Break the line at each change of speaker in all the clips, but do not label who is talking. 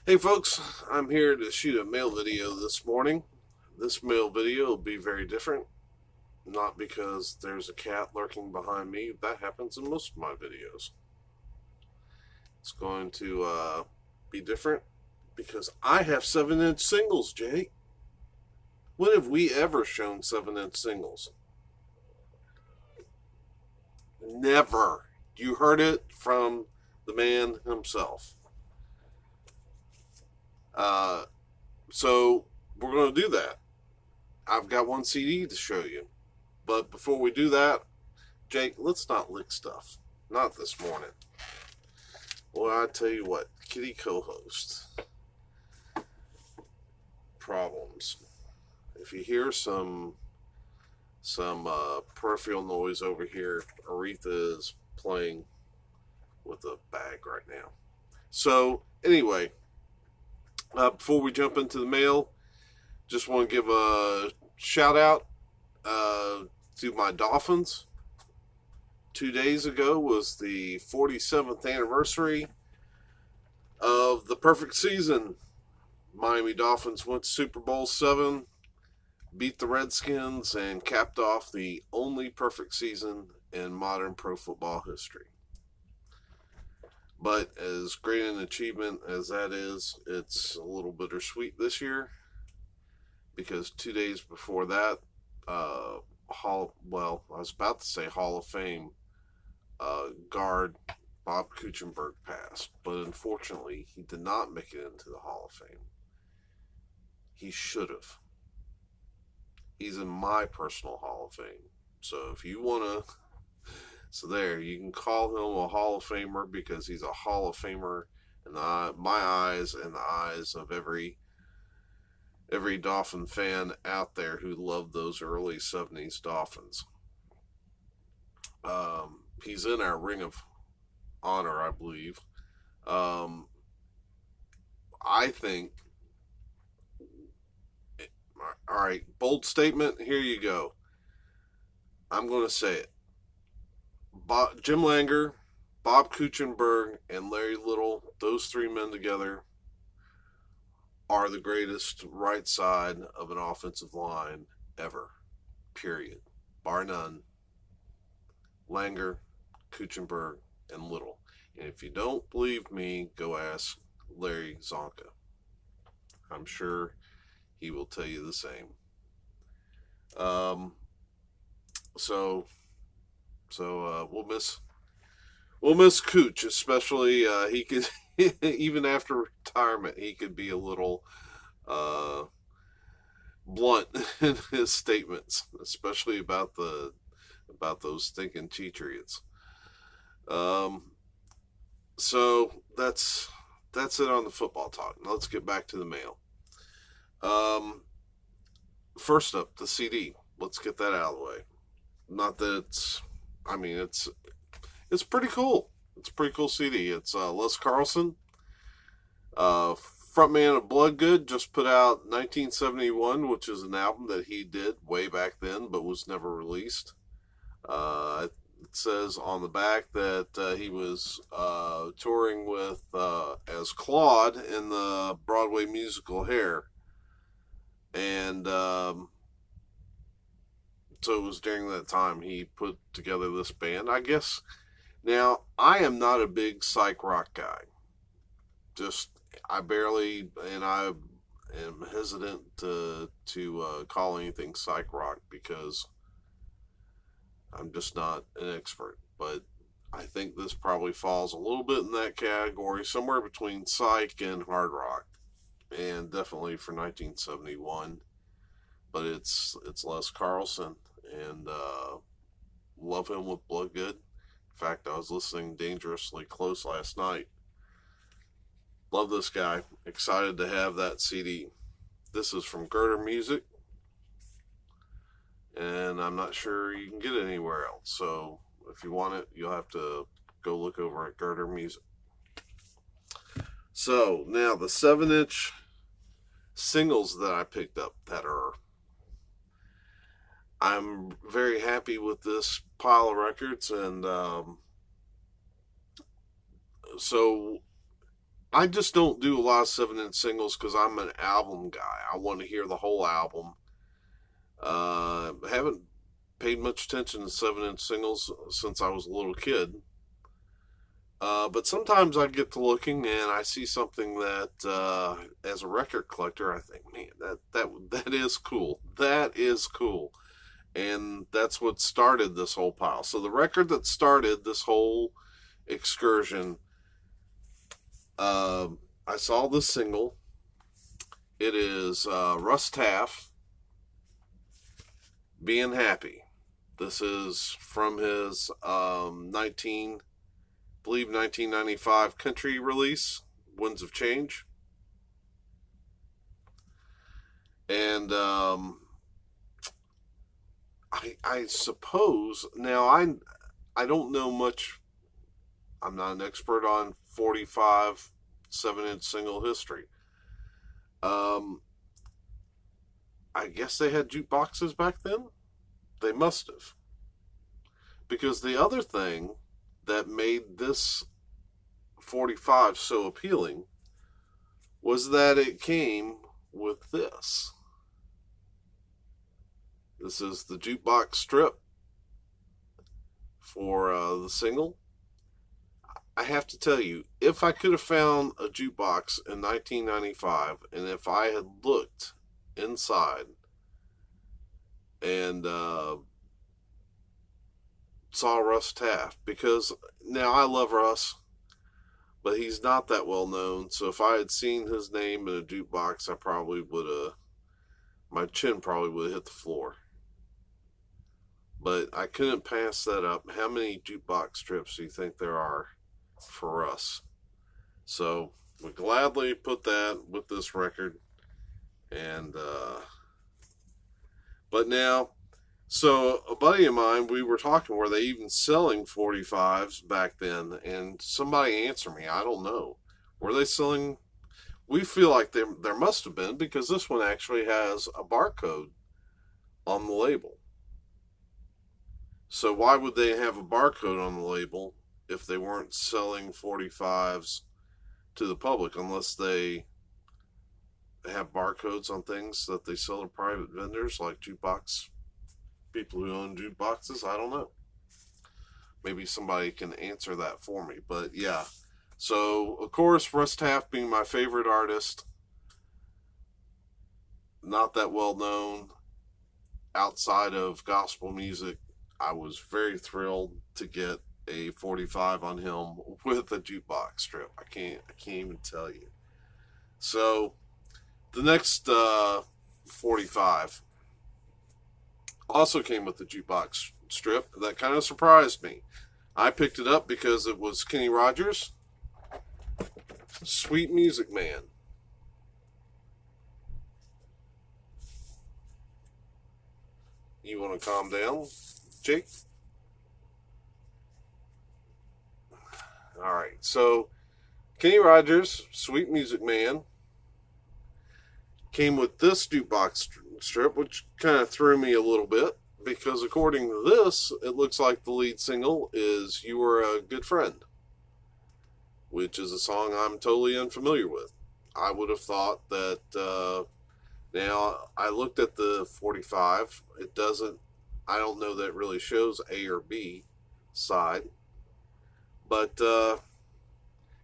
Hey folks, I'm here to shoot a mail video this morning. This mail video will be very different, not because there's a cat lurking behind me. That happens in most of my videos. It's going to be different because I have 7-inch singles, Jake. When have we ever shown 7-inch singles? Never. You heard it from the man himself. Uh, so we're going to do that. I've got one CD to show you. But before we do that, Jake, let's not lick stuff. Not this morning. Well, I tell you what, kitty co-host problems. If you hear some peripheral noise over here, Aretha is playing with a bag right now. So anyway, before we jump into the mail, just want to give a shout out to my Dolphins. 2 days ago was the 47th anniversary of the perfect season. Miami Dolphins went to Super Bowl 7, beat the Redskins, and capped off the only perfect season in modern pro football history. But as great an achievement as that is, it's a little bittersweet this year because 2 days before that, I was about to say Hall of Fame guard Bob Kooch passed, but unfortunately, he did not make it into the Hall of Fame. He should have. He's in my personal Hall of Fame. So if you want to, you can call him a Hall of Famer because he's a Hall of Famer in my eyes and the eyes of every Dolphin fan out there who loved those early 70s Dolphins. He's in our Ring of Honor, I believe. Um, I think. All right, bold statement. Here you go. I'm going to say it. Jim Langer, Bob Kuechenberg, and Larry Little, those three men together, are the greatest right side of an offensive line ever. Period. Bar none. Langer, Kuechenberg, and Little. And if you don't believe me, go ask Larry Zonka. I'm sure he will tell you the same. Um, so we'll miss Kooch, especially he could even after retirement he could be a little blunt in his statements, especially about those stinking Cheatriots. Um, so that's it on the football talk. Now let's get back to the mail. First up, the CD. Let's get that out of the way. Not that it's pretty cool. It's a pretty cool CD. It's Les Carlson, frontman of Bloodgood, just put out 1971, which is an album that he did way back then, but was never released. It says on the back that he was touring with as Claude in the Broadway musical Hair, and so it was during that time he put together this band. I guess now I am not a big psych rock guy. Just I barely, and I am hesitant to call anything psych rock because I'm just not an expert. But I think this probably falls a little bit in that category, somewhere between psych and hard rock, and definitely for 1971. But it's Les Carlson, and love him with Bloodgood. In fact, I was listening Dangerously Close last night. Love this guy. Excited to have that CD. This is from Girder Music, and I'm not sure you can get it anywhere else. So if you want it, you'll have to go look over at Girder Music. So now the 7-inch singles that I picked up I'm very happy with this pile of records, and so I just don't do a lot of 7-inch singles because I'm an album guy. I want to hear the whole album. Haven't paid much attention to 7-inch singles since I was a little kid. But sometimes I get to looking and I see something that, as a record collector, I think, man, that is cool. That is cool, and that's what started this whole pile. So the record that started this whole excursion, I saw this single. It is Russ Taff, "Being Happy." This is from his 1995 country release, Winds of Change. And I suppose now I don't know much. I'm not an expert on 45 7-inch single history. I guess they had jukeboxes back then. They must have, because the other thing that made this 45 so appealing was that it came with this. This is the jukebox strip for the single. I have to tell you, if I could have found a jukebox in 1995, and if I had looked inside and saw Russ Taff, because now I love Russ, but he's not that well known. So if I had seen his name in a jukebox, I probably would have, my chin probably would have hit the floor. But I couldn't pass that up. How many jukebox strips do you think there are for us? So we gladly put that with this record. And but now, so a buddy of mine, we were talking, were they even selling 45s back then? And somebody answered me, I don't know. Were they selling? We feel like there must have been, because this one actually has a barcode on the label. So why would they have a barcode on the label if they weren't selling 45s to the public, unless they have barcodes on things that they sell to private vendors, like jukebox people who own jukeboxes? I don't know. Maybe somebody can answer that for me. But yeah, so of course, Russ Taff being my favorite artist, not that well known outside of gospel music, I was very thrilled to get a 45 on him with a jukebox strip. I can't even tell you. So the next 45 also came with the jukebox strip. That kind of surprised me. I picked it up because it was Kenny Rogers, "Sweet Music Man." You want to calm down, Jake? All right. So Kenny Rogers, "Sweet Music Man," came with this jukebox strip, which kind of threw me a little bit, because according to this, it looks like the lead single is "You Were a Good Friend," which is a song I'm totally unfamiliar with. I would have thought that, now I looked at the 45, it doesn't, I don't know that it really shows A or B side, but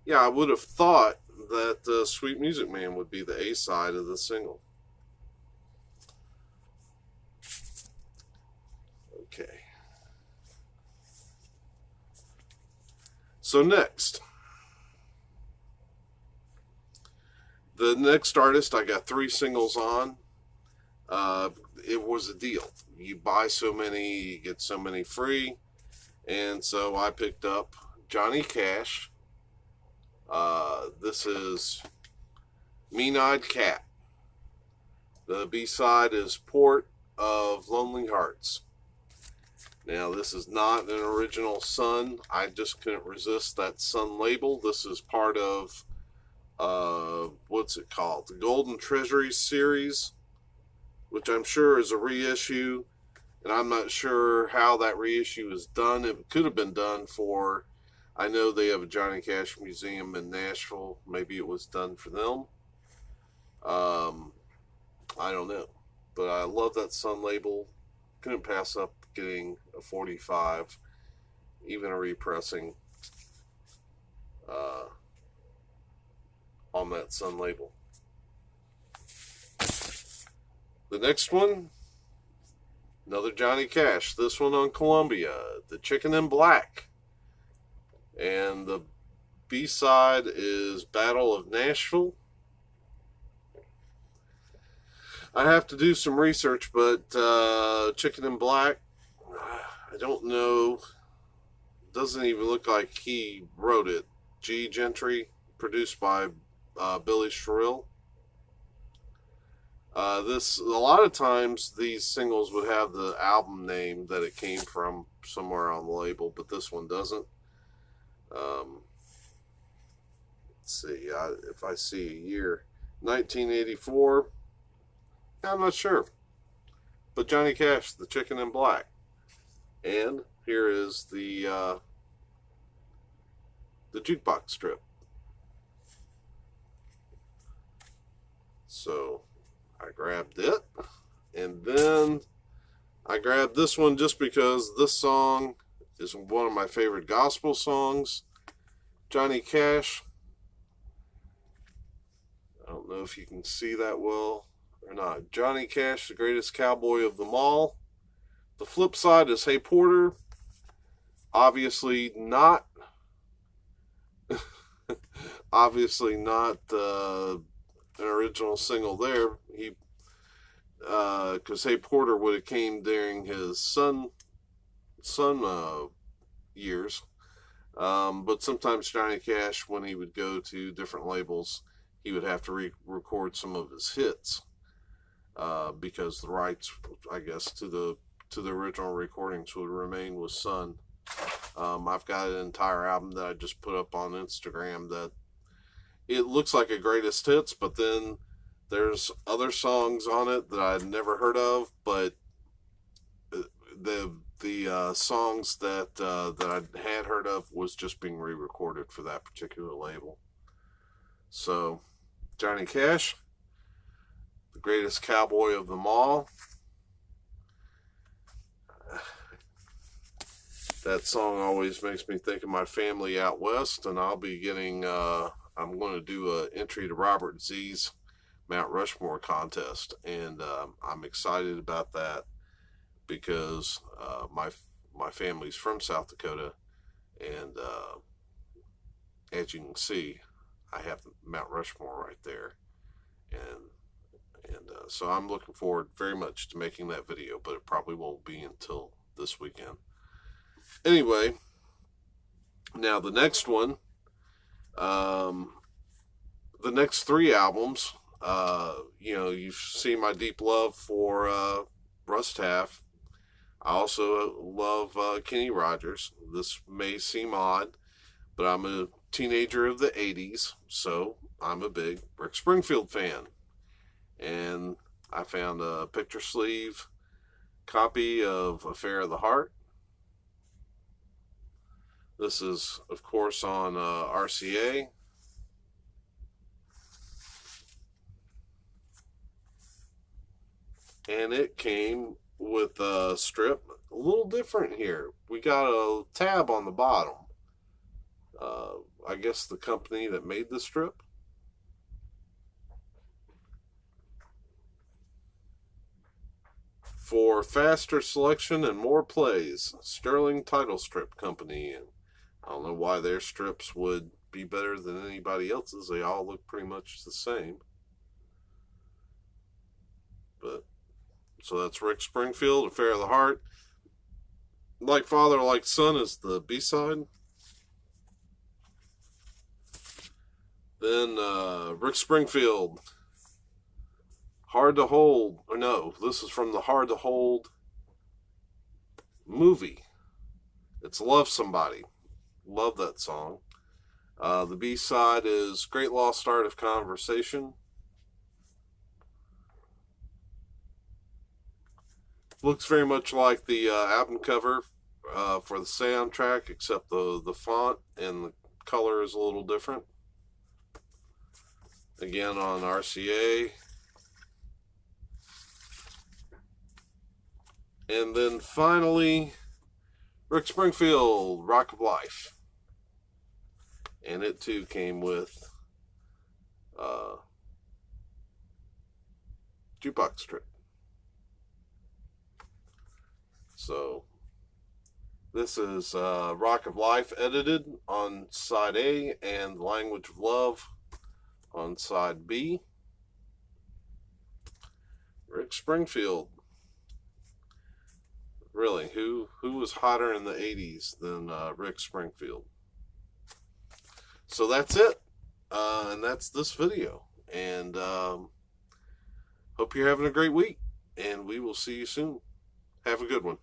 yeah, I would have thought that "Sweet Music Man" would be the A side of the single. Okay. So next, the next artist, I got 3 singles on. It was a deal. You buy so many, you get so many free. And so I picked up Johnny Cash. This is "Mean-Eyed Cat." The B-side is "Port of Lonely Hearts." Now, this is not an original Sun. I just couldn't resist that Sun label. This is part of, what's it called? The Golden Treasury series, which I'm sure is a reissue. And I'm not sure how that reissue is done. It could have been done for, I know they have a Johnny Cash museum in Nashville. Maybe it was done for them. Um, I don't know. But I love that Sun label. Couldn't pass up getting a 45, even a repressing uh, on that Sun label. The next one, another Johnny Cash. This one on Columbia, The Chicken in Black. And the B-side is Battle of Nashville. I have to do some research, but Chicken in Black, I don't know. Doesn't even look like he wrote it. G. Gentry, produced by Billy Sherrill. A lot of times these singles would have the album name that it came from somewhere on the label, but this one doesn't. Let's see, if I see a year, 1984. I'm not sure, but Johnny Cash, The Chicken in Black, and here is the jukebox strip. So I grabbed it, and then I grabbed this one just because this song is one of my favorite gospel songs. Johnny Cash. I don't know if you can see that well or not. Johnny Cash, the greatest cowboy of them all. The flip side is Hey Porter. Obviously not an original single there. He because Hey Porter would have came during his son years. But sometimes Johnny Cash, when he would go to different labels, he would have to re-record some of his hits because the rights, I guess, to the original recordings would remain with Sun. I've got an entire album that I just put up on Instagram that it looks like a greatest hits, but then there's other songs on it that I'd never heard of, but the songs that I had heard of was just being re-recorded for that particular label. So, Johnny Cash, the greatest cowboy of them all. That song always makes me think of my family out west, and I'll be getting, I'm going to do an entry to Robert Z's Mount Rushmore contest, and I'm excited about that because my family's from South Dakota, and as you can see, I have Mount Rushmore right there, and so I'm looking forward very much to making that video, but it probably won't be until this weekend. Anyway, now the next one, the next three albums, you've seen my deep love for Russ Taff. I also love Kenny Rogers. This may seem odd, but I'm a teenager of the 80s, so I'm a big Rick Springfield fan. And I found a picture sleeve copy of Affair of the Heart. This is, of course, on RCA. And it came with a strip a little different here. We got a tab on the bottom. I guess the company that made the strip. For faster selection and more plays, Sterling Title Strip Company. And I don't know why their strips would be better than anybody else's. They all look pretty much the same. But so that's Rick Springfield, Affair of the Heart. Like Father, Like Son is the B-side. Then Rick Springfield, Hard to Hold. Or no, this is from the Hard to Hold movie. It's Love Somebody. Love that song. The B-side is Great Lost Art of Conversation. Looks very much like the album cover for the soundtrack, except the font and the color is a little different. Again on RCA. And then finally, Rick Springfield, Rock of Life. And it too came with jukebox strip. So this is Rock of Life edited on side A and Language of Love on side B. Rick Springfield. Really, who was hotter in the 80s than Rick Springfield? So that's it. And that's this video. And hope you're having a great week. And we will see you soon. Have a good one.